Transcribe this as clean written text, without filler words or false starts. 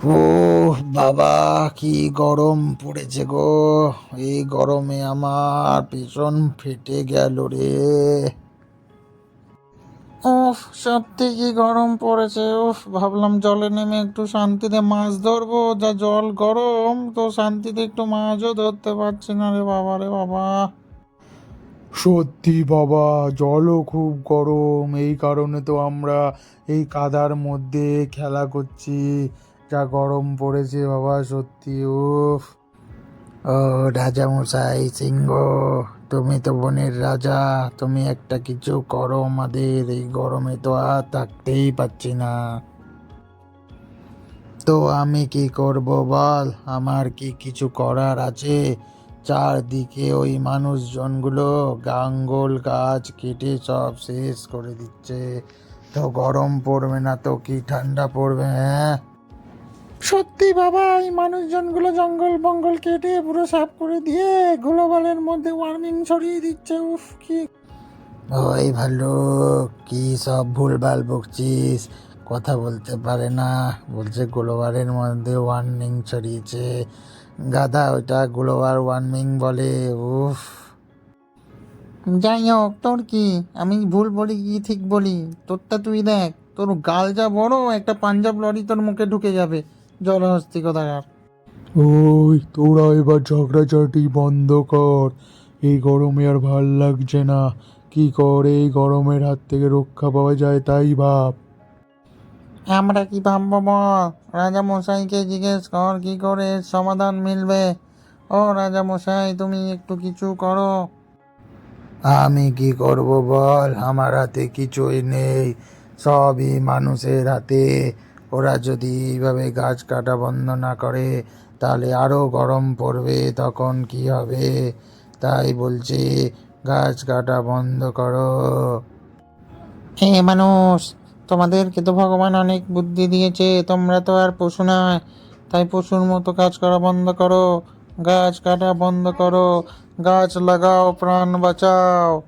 ও বাবা, কি গরম পড়েছে গো! এই গরমে আমার ভীষণ ফেটে গেল রে। উফ, সত্যি কি গরম পড়েছে! উফ, ভাবলাম জলে নেমে একটু শান্তিতে মাছ ধরবো, যা জল গরম, তো শান্তিতে একটু মাছও ধরতে পারছি না রে বাবা, রে বাবা। সত্যি বাবা, জলও খুব গরম। এই কারণে তো আমরা এই কাদার মধ্যে খেলা করছি। যা গরম পড়েছে বাবা, সত্যি। উফ। ও রাজা মশাই সিংহ, তুমি তো বনের রাজা, তুমি একটা কিছু করো, আমাদের এই গরমে তো আর থাকতেই পাচ্ছি না। তো আমি কি করব বল, আমার কি কিছু করার আছে? চারদিকে ওই মানুষজনগুলো গাঙ্গল গাছ কেটে সব শেষ করে দিচ্ছে। তো গরম পড়বে না তো কি ঠান্ডা পড়বে, হ্যাঁ? সত্যি বাবা, এই মানুষজনগুলো জঙ্গল বঙ্গল কেটে পুরো সাফ করে দিয়ে গ্লোবালের মধ্যে ওয়ার্মিং ছড়িয়ে দিচ্ছে। উফ, কি! ওই ভাল্লুক, কি সব ভুলভাল বকছিস? কথা বলতে পারে না, বলছে গ্লোবালের মধ্যে ওয়ার্মিং ছড়িয়েছে। গাধা, ওইটা গ্লোবাল ওয়ার্মিং বলে। উফ। যাই হোক, তোর কি? আমি ভুল বলি কি ঠিক বলি? তোরটা তুই দেখ, তোর গাল যা বড়, একটা পাঞ্জাব লরি তোর মুখে ঢুকে যাবে। জলহস্তি কোথাকার! ওই তোরা এবার ঝগড়াঝাটি বন্ধ কর। এই গরমে আর ভাল লাগছে না। কি করে এই গরমের হাত থেকে রক্ষা পাওয়া যায় তাই ভাব। আমরা কি ভাববো বল? রাজা মশাইকে জিজ্ঞেস কর কি করে এর সমাধান মিলবে। ও রাজা মশাই, তুমি একটু কিছু করো। আমি কি করব বল, আমার হাতে কিছুই নেই, সবই মানুষের হাতে। ওরা যদি এইভাবে গাছ কাটা বন্ধ না করে, তাহলে আরো গরম পড়বে, তখন কি হবে? তাই বলছি, গাছ কাটা বন্ধ করো। হে মানুষ, তোমাদেরকে তো ভগবান অনেক বুদ্ধি দিয়েছে, তোমরা তো আর পশু নয়। তাই পশুর মতো কাজ করা বন্ধ করো। গাছ কাটা বন্ধ করো। গাছ লাগাও, প্রাণ বাঁচাও।